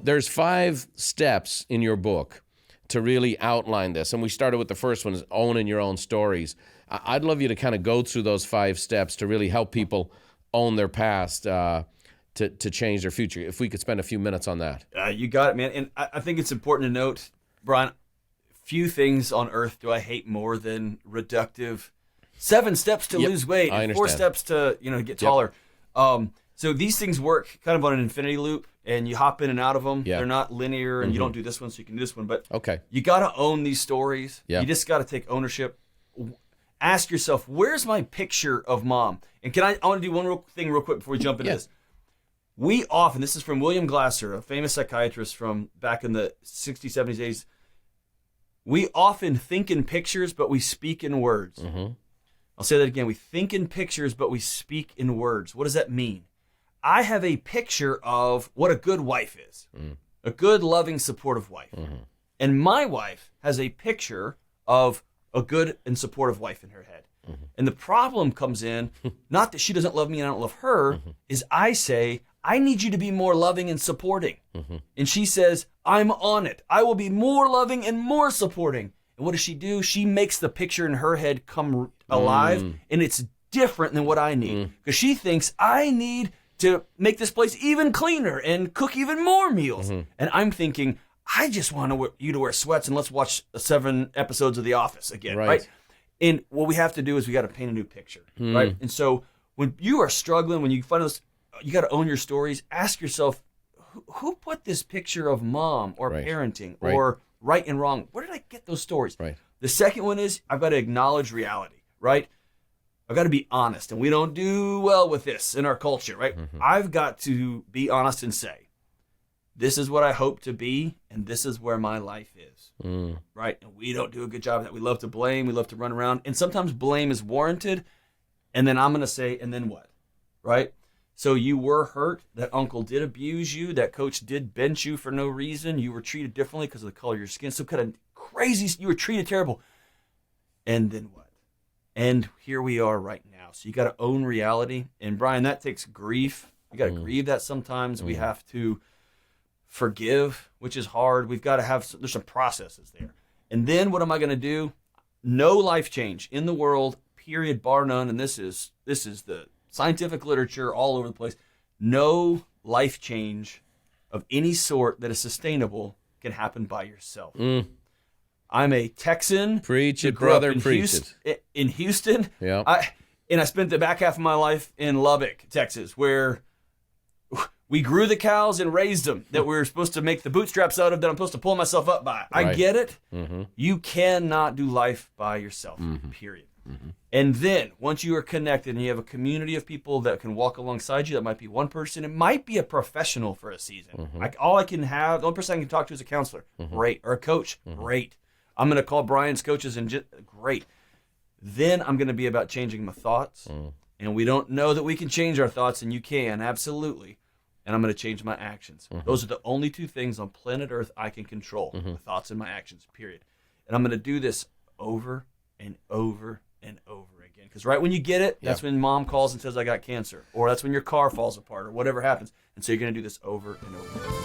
There's 5 steps in your book to really outline this. And we started with the first one, is owning your own stories. I'd love you to kind of go through those 5 steps to really help people own their past to change their future. If we could spend a few minutes on that. You got it, man. And I think it's important to note, Brian, few things on earth do I hate more than reductive 7 steps to lose weight and 4 steps to get taller. So these things work kind of on an infinity loop, and you hop in and out of them. They're not linear, and you don't do this one so you can do this one. But you got to own these stories. You just got to take ownership. Ask yourself, where's my picture of mom? And I want to do one thing real quick before we jump into this. We often, this is from William Glasser, a famous psychiatrist from back in the 60s, 70s, 80s. We often think in pictures, but we speak in words. I'll say that again. We think in pictures, but we speak in words. What does that mean? I have a picture of what a good wife is, a good, loving, supportive wife. And my wife has a picture of a good and supportive wife in her head. And the problem comes in, not that she doesn't love me and I don't love her, is I say, I need you to be more loving and supporting. And she says, I'm on it. I will be more loving and more supporting. And what does she do? She makes the picture in her head come alive, and it's different than what I need. Because she thinks I need to make this place even cleaner and cook even more meals. And I'm thinking, I just want you to wear sweats and let's watch 7 episodes of The Office again, right? And what we have to do is we got to paint a new picture, right? And so when you are struggling, when you find this, you got to own your stories. Ask yourself, who put this picture of mom or parenting or right and wrong? Where did I get those stories? The second one is I've got to acknowledge reality, right? I've got to be honest, and we don't do well with this in our culture, right? I've got to be honest and say, this is what I hope to be, and this is where my life is, right? And we don't do a good job of that. We love to blame. We love to run around, and sometimes blame is warranted, and then I'm going to say, and then what, right? So you were hurt. That uncle did abuse you. That coach did bench you for no reason. You were treated differently because of the color of your skin. So kind of crazy. You were treated terrible. And then what? And here we are right now. So you got to own reality. And Brian, that takes grief. You got to grieve that sometimes. We have to forgive, which is hard. We've got to there's some processes there. And then what am I going to do? No life change in the world, period, bar none. And this is the scientific literature all over the place. No life change of any sort that is sustainable can happen by yourself. I'm a Texan. Preach it, brother, preach it. In Houston. Yeah. I spent the back half of my life in Lubbock, Texas, where we grew the cows and raised them that we were supposed to make the bootstraps out of that I'm supposed to pull myself up by. I get it. You cannot do life by yourself, period. And then once you are connected and you have a community of people that can walk alongside you, that might be one person. It might be a professional for a season. The only person I can talk to is a counselor. Great. Or a coach. Great. I'm going to call Brian's coaches and great. Then I'm going to be about changing my thoughts. And we don't know that we can change our thoughts, and you can, absolutely. And I'm going to change my actions. Those are the only 2 things on planet Earth I can control, my thoughts and my actions, period. And I'm going to do this over and over and over again. Because right when you get it, that's when mom calls and says, I got cancer. Or that's when your car falls apart or whatever happens. And so you're going to do this over and over.